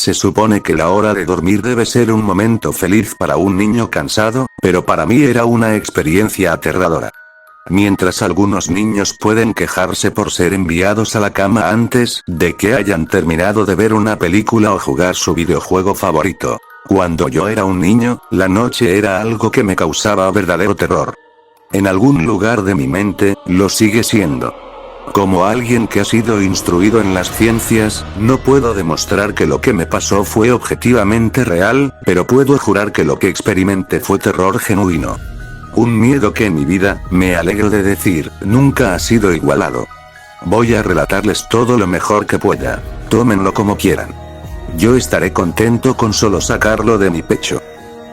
Se supone que la hora de dormir debe ser un momento feliz para un niño cansado, pero para mí era una experiencia aterradora. Mientras algunos niños pueden quejarse por ser enviados a la cama antes de que hayan terminado de ver una película o jugar su videojuego favorito. Cuando yo era un niño, la noche era algo que me causaba verdadero terror. En algún lugar de mi mente, lo sigue siendo. Como alguien que ha sido instruido en las ciencias, no puedo demostrar que lo que me pasó fue objetivamente real, pero puedo jurar que lo que experimenté fue terror genuino. Un miedo que en mi vida, me alegro de decir, nunca ha sido igualado. Voy a relatarles todo lo mejor que pueda. Tómenlo como quieran. Yo estaré contento con solo sacarlo de mi pecho.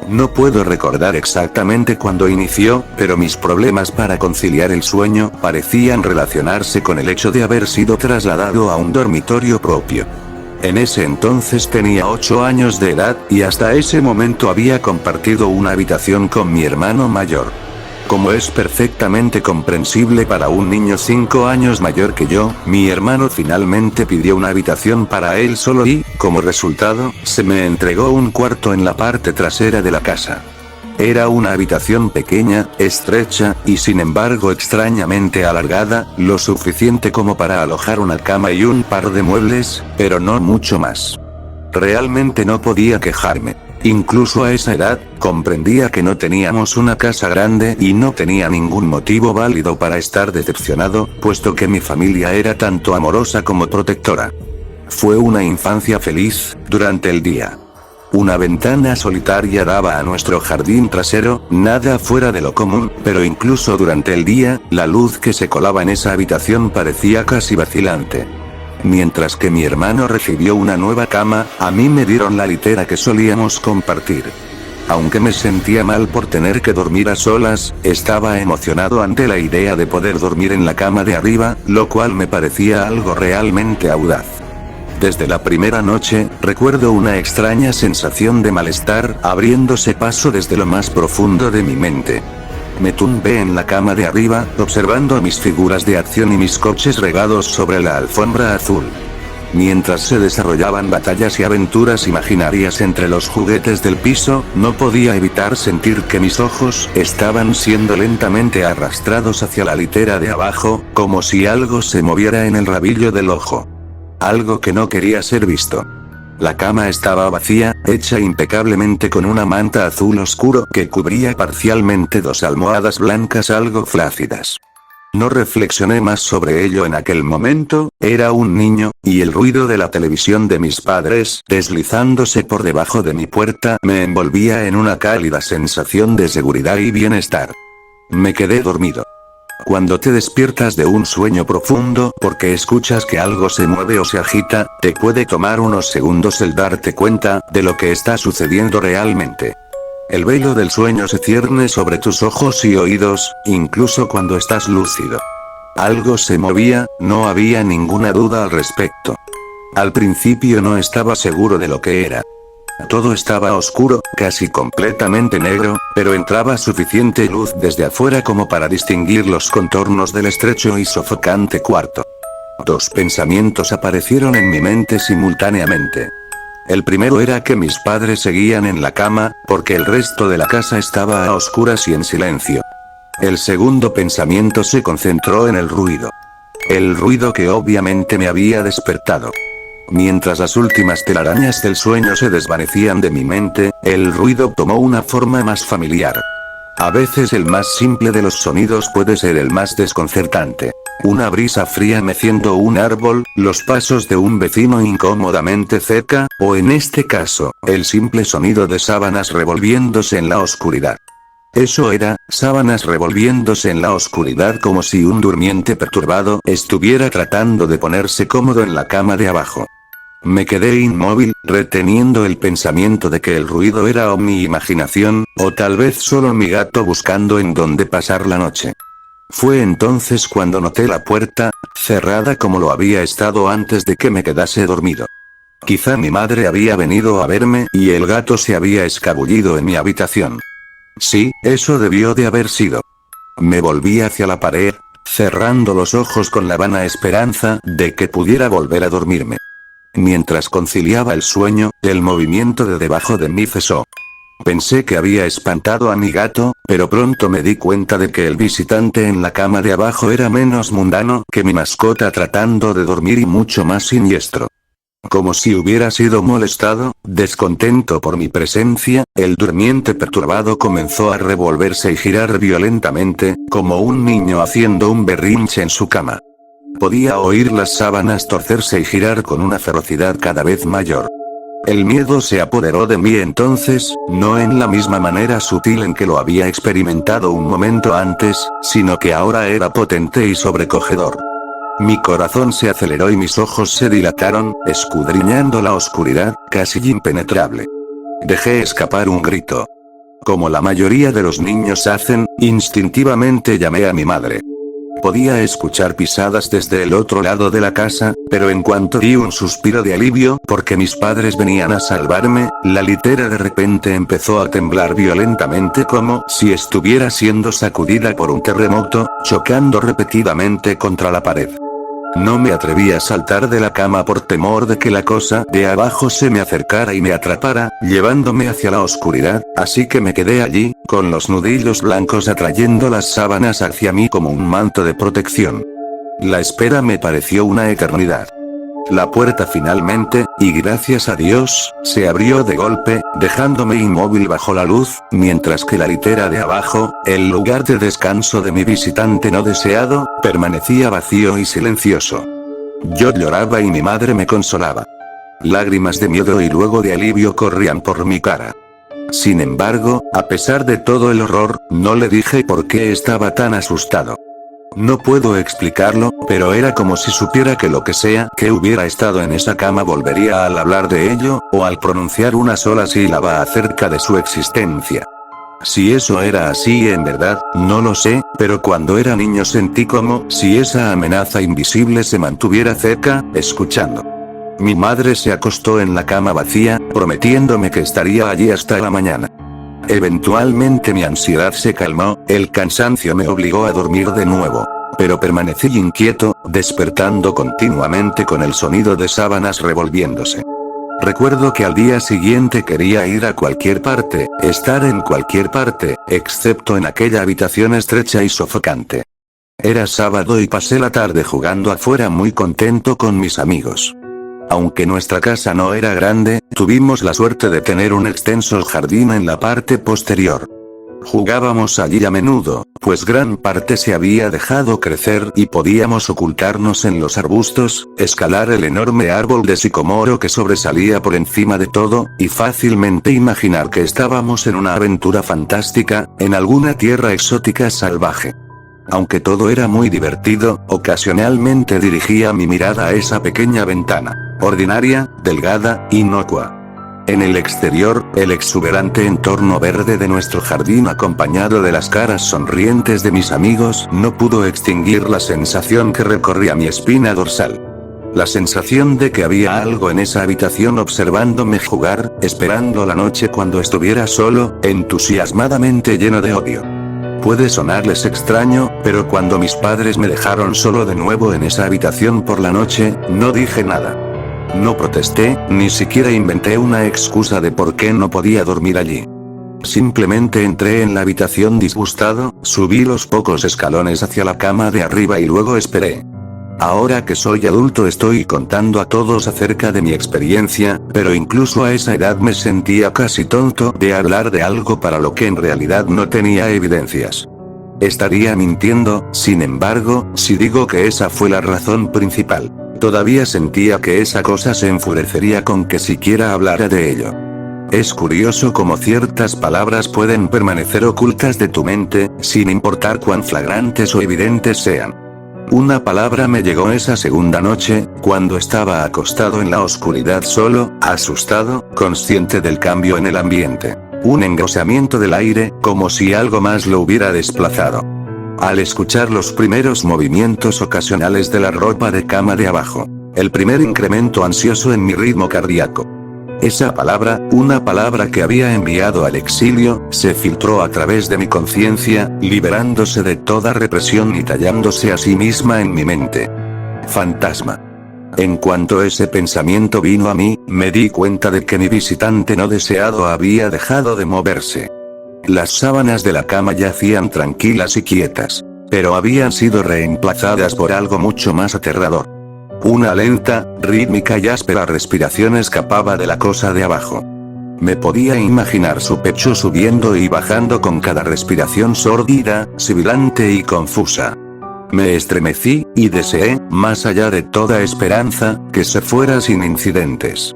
No puedo recordar exactamente cuándo inició, pero mis problemas para conciliar el sueño parecían relacionarse con el hecho de haber sido trasladado a un dormitorio propio. En ese entonces tenía 8 años de edad, y hasta ese momento había compartido una habitación con mi hermano mayor. Como es perfectamente comprensible para un niño 5 años mayor que yo, mi hermano finalmente pidió una habitación para él solo y, como resultado, se me entregó un cuarto en la parte trasera de la casa. Era una habitación pequeña, estrecha, y sin embargo extrañamente alargada, lo suficiente como para alojar una cama y un par de muebles, pero no mucho más. Realmente no podía quejarme. Incluso a esa edad, comprendía que no teníamos una casa grande y no tenía ningún motivo válido para estar decepcionado, puesto que mi familia era tanto amorosa como protectora. Fue una infancia feliz, durante el día. Una ventana solitaria daba a nuestro jardín trasero, nada fuera de lo común, pero incluso durante el día, la luz que se colaba en esa habitación parecía casi vacilante. Mientras que mi hermano recibió una nueva cama, a mí me dieron la litera que solíamos compartir. Aunque me sentía mal por tener que dormir a solas, estaba emocionado ante la idea de poder dormir en la cama de arriba, lo cual me parecía algo realmente audaz. Desde la primera noche, recuerdo una extraña sensación de malestar abriéndose paso desde lo más profundo de mi mente. Me tumbé en la cama de arriba, observando mis figuras de acción y mis coches regados sobre la alfombra azul. Mientras se desarrollaban batallas y aventuras imaginarias entre los juguetes del piso, no podía evitar sentir que mis ojos estaban siendo lentamente arrastrados hacia la litera de abajo, como si algo se moviera en el rabillo del ojo. Algo que no quería ser visto. La cama estaba vacía, hecha impecablemente con una manta azul oscuro que cubría parcialmente 2 almohadas blancas algo flácidas. No reflexioné más sobre ello en aquel momento, era un niño, y el ruido de la televisión de mis padres, deslizándose por debajo de mi puerta, me envolvía en una cálida sensación de seguridad y bienestar. Me quedé dormido. Cuando te despiertas de un sueño profundo porque escuchas que algo se mueve o se agita, te puede tomar unos segundos el darte cuenta de lo que está sucediendo realmente. El velo del sueño se cierne sobre tus ojos y oídos, incluso cuando estás lúcido. Algo se movía, no había ninguna duda al respecto. Al principio no estaba seguro de lo que era. Todo estaba oscuro, casi completamente negro, pero entraba suficiente luz desde afuera como para distinguir los contornos del estrecho y sofocante cuarto. 2 pensamientos aparecieron en mi mente simultáneamente. El primero era que mis padres seguían en la cama, porque el resto de la casa estaba a oscuras y en silencio. El segundo pensamiento se concentró en el ruido. El ruido que obviamente me había despertado. Mientras las últimas telarañas del sueño se desvanecían de mi mente, el ruido tomó una forma más familiar. A veces el más simple de los sonidos puede ser el más desconcertante. Una brisa fría meciendo un árbol, los pasos de un vecino incómodamente cerca, o en este caso, el simple sonido de sábanas revolviéndose en la oscuridad. Eso era, sábanas revolviéndose en la oscuridad como si un durmiente perturbado estuviera tratando de ponerse cómodo en la cama de abajo. Me quedé inmóvil, reteniendo el pensamiento de que el ruido era o mi imaginación, o tal vez solo mi gato buscando en dónde pasar la noche. Fue entonces cuando noté la puerta, cerrada como lo había estado antes de que me quedase dormido. Quizá mi madre había venido a verme y el gato se había escabullido en mi habitación. Sí, eso debió de haber sido. Me volví hacia la pared, cerrando los ojos con la vana esperanza de que pudiera volver a dormirme. Mientras conciliaba el sueño, el movimiento de debajo de mí cesó. Pensé que había espantado a mi gato, pero pronto me di cuenta de que el visitante en la cama de abajo era menos mundano que mi mascota tratando de dormir y mucho más siniestro. Como si hubiera sido molestado, descontento por mi presencia, el durmiente perturbado comenzó a revolverse y girar violentamente, como un niño haciendo un berrinche en su cama. Podía oír las sábanas torcerse y girar con una ferocidad cada vez mayor. El miedo se apoderó de mí entonces, no en la misma manera sutil en que lo había experimentado un momento antes, sino que ahora era potente y sobrecogedor. Mi corazón se aceleró y mis ojos se dilataron, escudriñando la oscuridad, casi impenetrable. Dejé escapar un grito. Como la mayoría de los niños hacen, instintivamente llamé a mi madre. Podía escuchar pisadas desde el otro lado de la casa, pero en cuanto di un suspiro de alivio porque mis padres venían a salvarme, la litera de repente empezó a temblar violentamente como si estuviera siendo sacudida por un terremoto, chocando repetidamente contra la pared. No me atreví a saltar de la cama por temor de que la cosa de abajo se me acercara y me atrapara, llevándome hacia la oscuridad, así que me quedé allí, con los nudillos blancos atrayendo las sábanas hacia mí como un manto de protección. La espera me pareció una eternidad. La puerta finalmente, y gracias a Dios, se abrió de golpe, dejándome inmóvil bajo la luz, mientras que la litera de abajo, el lugar de descanso de mi visitante no deseado, permanecía vacío y silencioso. Yo lloraba y mi madre me consolaba. Lágrimas de miedo y luego de alivio corrían por mi cara. Sin embargo, a pesar de todo el horror, no le dije por qué estaba tan asustado. No puedo explicarlo, pero era como si supiera que lo que sea que hubiera estado en esa cama volvería al hablar de ello, o al pronunciar una sola sílaba acerca de su existencia. Si eso era así en verdad, no lo sé, pero cuando era niño sentí como si esa amenaza invisible se mantuviera cerca, escuchando. Mi madre se acostó en la cama vacía, prometiéndome que estaría allí hasta la mañana. Eventualmente mi ansiedad se calmó, el cansancio me obligó a dormir de nuevo. Pero permanecí inquieto, despertando continuamente con el sonido de sábanas revolviéndose. Recuerdo que al día siguiente quería ir a cualquier parte, estar en cualquier parte, excepto en aquella habitación estrecha y sofocante. Era sábado y pasé la tarde jugando afuera muy contento con mis amigos. Aunque nuestra casa no era grande, tuvimos la suerte de tener un extenso jardín en la parte posterior. Jugábamos allí a menudo, pues gran parte se había dejado crecer y podíamos ocultarnos en los arbustos, escalar el enorme árbol de sicomoro que sobresalía por encima de todo, y fácilmente imaginar que estábamos en una aventura fantástica, en alguna tierra exótica salvaje. Aunque todo era muy divertido, ocasionalmente dirigía mi mirada a esa pequeña ventana, ordinaria, delgada, inocua. En el exterior, el exuberante entorno verde de nuestro jardín acompañado de las caras sonrientes de mis amigos no pudo extinguir la sensación que recorría mi espina dorsal. La sensación de que había algo en esa habitación observándome jugar, esperando la noche cuando estuviera solo, entusiasmadamente lleno de odio. Puede sonarles extraño, pero cuando mis padres me dejaron solo de nuevo en esa habitación por la noche, no dije nada. No protesté, ni siquiera inventé una excusa de por qué no podía dormir allí. Simplemente entré en la habitación disgustado, subí los pocos escalones hacia la cama de arriba y luego esperé. Ahora que soy adulto estoy contando a todos acerca de mi experiencia, pero incluso a esa edad me sentía casi tonto de hablar de algo para lo que en realidad no tenía evidencias. Estaría mintiendo, sin embargo, si digo que esa fue la razón principal. Todavía sentía que esa cosa se enfurecería con que siquiera hablara de ello. Es curioso cómo ciertas palabras pueden permanecer ocultas de tu mente, sin importar cuán flagrantes o evidentes sean. Una palabra me llegó esa segunda noche, cuando estaba acostado en la oscuridad solo, asustado, consciente del cambio en el ambiente. Un engrosamiento del aire, como si algo más lo hubiera desplazado. Al escuchar los primeros movimientos ocasionales de la ropa de cama de abajo. El primer incremento ansioso en mi ritmo cardíaco. Esa palabra, una palabra que había enviado al exilio, se filtró a través de mi conciencia, liberándose de toda represión y tallándose a sí misma en mi mente. Fantasma. En cuanto ese pensamiento vino a mí, me di cuenta de que mi visitante no deseado había dejado de moverse. Las sábanas de la cama yacían tranquilas y quietas, pero habían sido reemplazadas por algo mucho más aterrador. Una lenta, rítmica y áspera respiración escapaba de la cosa de abajo. Me podía imaginar su pecho subiendo y bajando con cada respiración sórdida, sibilante y confusa. Me estremecí, y deseé, más allá de toda esperanza, que se fuera sin incidentes.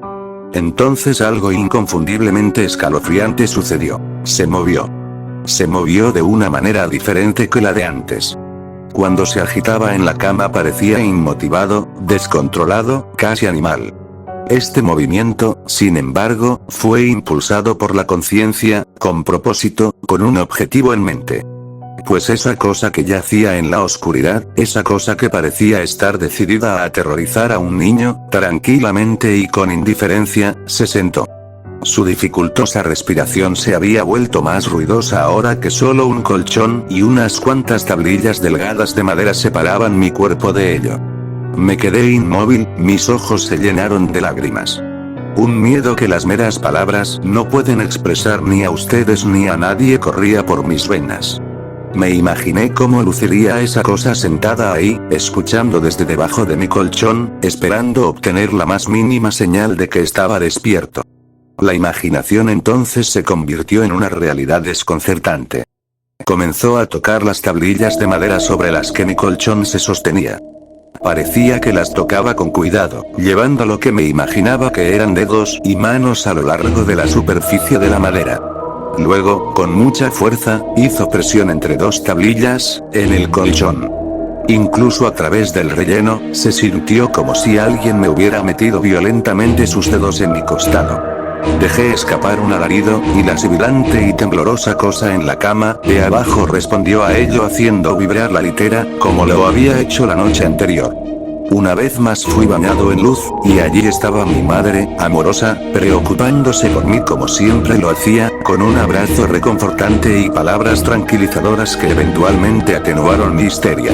Entonces algo inconfundiblemente escalofriante sucedió. Se movió. Se movió de una manera diferente que la de antes. Cuando se agitaba en la cama parecía inmotivado, descontrolado, casi animal. Este movimiento, sin embargo, fue impulsado por la conciencia, con propósito, con un objetivo en mente. Pues esa cosa que yacía en la oscuridad, esa cosa que parecía estar decidida a aterrorizar a un niño, tranquilamente y con indiferencia, se sentó. Su dificultosa respiración se había vuelto más ruidosa ahora que solo un colchón y unas cuantas tablillas delgadas de madera separaban mi cuerpo de ello. Me quedé inmóvil, mis ojos se llenaron de lágrimas. Un miedo que las meras palabras no pueden expresar ni a ustedes ni a nadie corría por mis venas. Me imaginé cómo luciría esa cosa sentada ahí, escuchando desde debajo de mi colchón, esperando obtener la más mínima señal de que estaba despierto. La imaginación entonces se convirtió en una realidad desconcertante. Comenzó a tocar las tablillas de madera sobre las que mi colchón se sostenía. Parecía que las tocaba con cuidado, llevando lo que me imaginaba que eran dedos y manos a lo largo de la superficie de la madera. Luego, con mucha fuerza, hizo presión entre dos tablillas, en el colchón. Incluso a través del relleno, se sintió como si alguien me hubiera metido violentamente sus dedos en mi costado. Dejé escapar un alarido, y la sibilante y temblorosa cosa en la cama, de abajo respondió a ello haciendo vibrar la litera, como lo había hecho la noche anterior. Una vez más fui bañado en luz, y allí estaba mi madre, amorosa, preocupándose por mí como siempre lo hacía, con un abrazo reconfortante y palabras tranquilizadoras que eventualmente atenuaron mi histeria.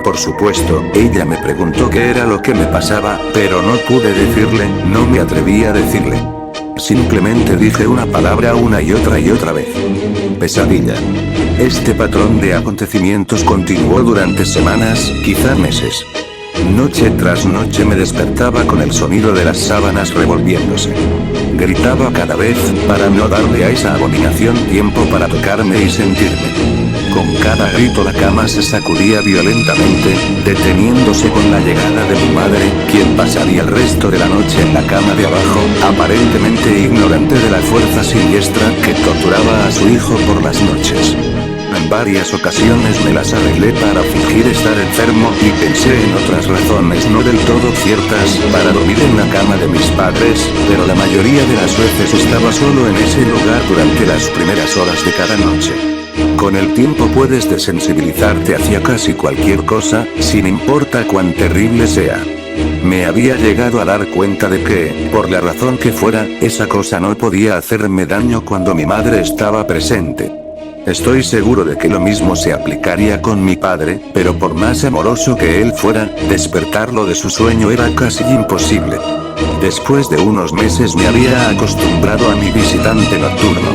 Por supuesto, ella me preguntó qué era lo que me pasaba, pero no pude decirle, no me atreví a decirle. Simplemente dije una palabra una y otra vez. Pesadilla. Este patrón de acontecimientos continuó durante semanas, quizá meses. Noche tras noche me despertaba con el sonido de las sábanas revolviéndose. Gritaba cada vez, para no darle a esa abominación tiempo para tocarme y sentirme. Con cada grito la cama se sacudía violentamente, deteniéndose con la llegada de mi madre, quien pasaría el resto de la noche en la cama de abajo, aparentemente ignorante de la fuerza siniestra que torturaba a su hijo por las noches. En varias ocasiones me las arreglé para fingir estar enfermo y pensé en otras razones no del todo ciertas para dormir en la cama de mis padres, pero la mayoría de las veces estaba solo en ese lugar durante las primeras horas de cada noche. Con el tiempo puedes desensibilizarte hacia casi cualquier cosa, sin importar cuán terrible sea. Me había llegado a dar cuenta de que, por la razón que fuera, esa cosa no podía hacerme daño cuando mi madre estaba presente. Estoy seguro de que lo mismo se aplicaría con mi padre, pero por más amoroso que él fuera, despertarlo de su sueño era casi imposible. Después de unos meses me había acostumbrado a mi visitante nocturno.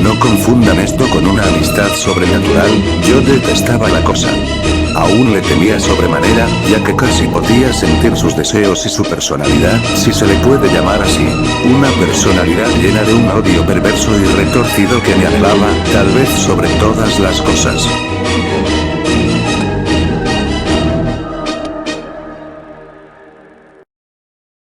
No confundan esto con una amistad sobrenatural, yo detestaba la cosa. Aún le temía sobremanera, ya que casi podía sentir sus deseos y su personalidad, si se le puede llamar así. Una personalidad llena de un odio perverso y retorcido que me anhelaba, tal vez sobre todas las cosas.